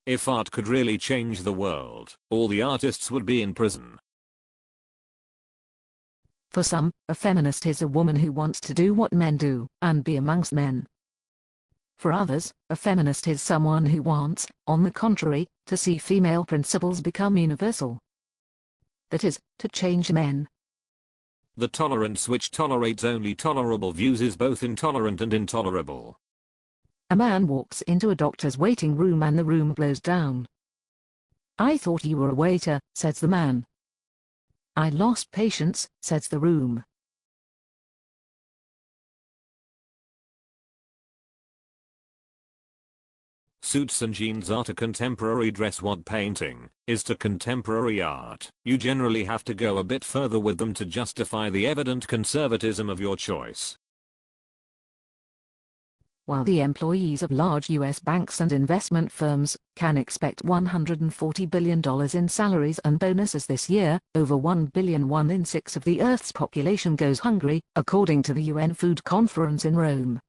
If art could really change the world, all the artists would be in prison. For some, a feminist is a woman who wants to do what men do, and be amongst men. For others, a feminist is someone who wants, on the contrary, to see female principles become universal. That is, to change men. The tolerance which tolerates only tolerable views is both intolerant and intolerable. A man walks into a doctor's waiting room and the room blows down. "I thought you were a waiter," says the man. "I lost patience," says the room. Suits and jeans are to contemporary dress what painting is to contemporary art. You generally have to go a bit further with them to justify the evident conservatism of your choice. While the employees of large U.S. banks and investment firms can expect $140 billion in salaries and bonuses this year, over 1 billion, 1 in 6 of the Earth's population goes hungry, according to the UN Food Conference in Rome.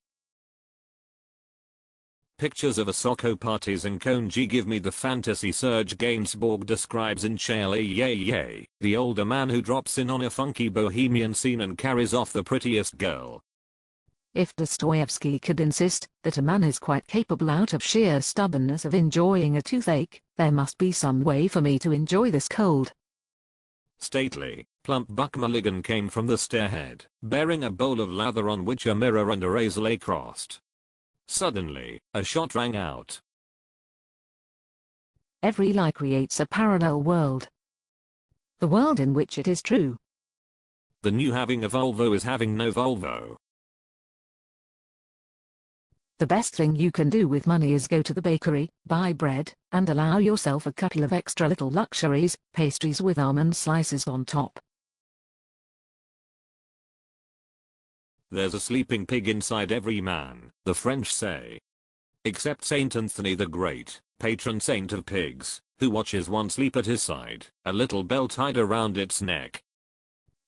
Pictures of Asoko parties in Konji give me the fantasy Serge Gainsbourg describes in Chalet, the older man who drops in on a funky bohemian scene and carries off the prettiest girl. If Dostoevsky could insist that a man is quite capable out of sheer stubbornness of enjoying a toothache, there must be some way for me to enjoy this cold. Stately, plump Buck Mulligan came from the stairhead, bearing a bowl of lather on which a mirror and a razor lay crossed. Suddenly, a shot rang out. Every lie creates a parallel world. The world in which it is true. The new having a Volvo is having no Volvo. The best thing you can do with money is go to the bakery, buy bread, and allow yourself a couple of extra little luxuries, pastries with almond slices on top. There's a sleeping pig inside every man, the French say. Except Saint Anthony the Great, patron saint of pigs, who watches one sleep at his side, a little bell tied around its neck.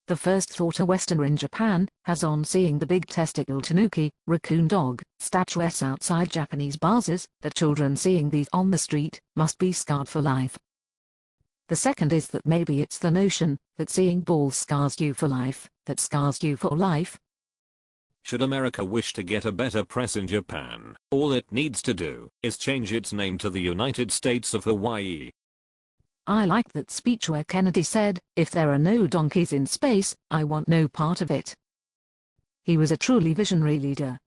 The first thought a Westerner in Japan has on seeing the big testicle tanuki, raccoon dog, statuettes outside Japanese bars is that children seeing these on the street must be scarred for life. The second is that maybe it's the notion that seeing balls scars you for life, that scars you for life. Should America wish to get a better press in Japan, all it needs to do is change its name to the United States of Hawaii. I like that speech where Kennedy said, "If there are no donkeys in space, I want no part of it." He was a truly visionary leader.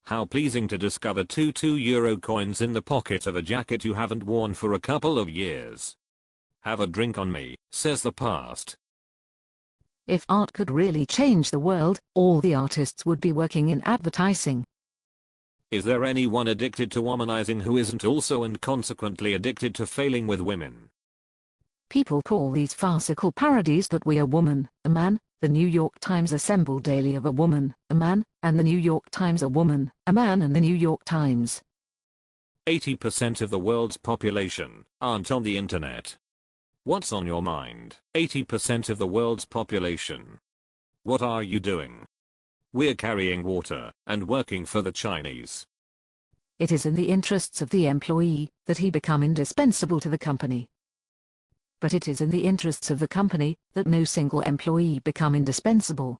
How pleasing to discover two €2 coins in the pocket of a jacket you haven't worn for a couple of years. Have a drink on me, says the past. If art could really change the world, all the artists would be working in advertising. Is there anyone addicted to womanizing who isn't also and consequently addicted to failing with women? People call these farcical parodies that we are woman, a man, the New York Times assemble daily of a woman, a man, and the New York Times a woman, a man and the New York Times. 80% of the world's population aren't on the internet. What's on your mind? 80% of the world's population. What are you doing? We're carrying water and working for the Chinese. It is in the interests of the employee that he become indispensable to the company. But it is in the interests of the company that no single employee become indispensable.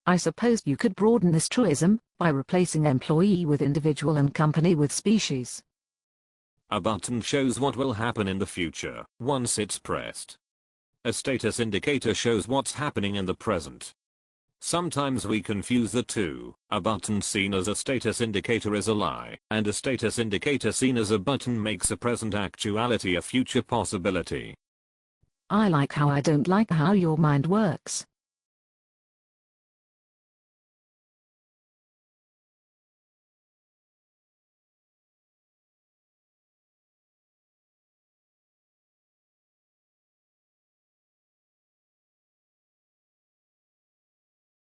I suppose you could broaden this truism by replacing employee with individual and company with species. A button shows what will happen in the future once it's pressed. A status indicator shows what's happening in the present. Sometimes we confuse the two. A button seen as a status indicator is a lie, and a status indicator seen as a button makes a present actuality a future possibility. I like how I don't like how your mind works.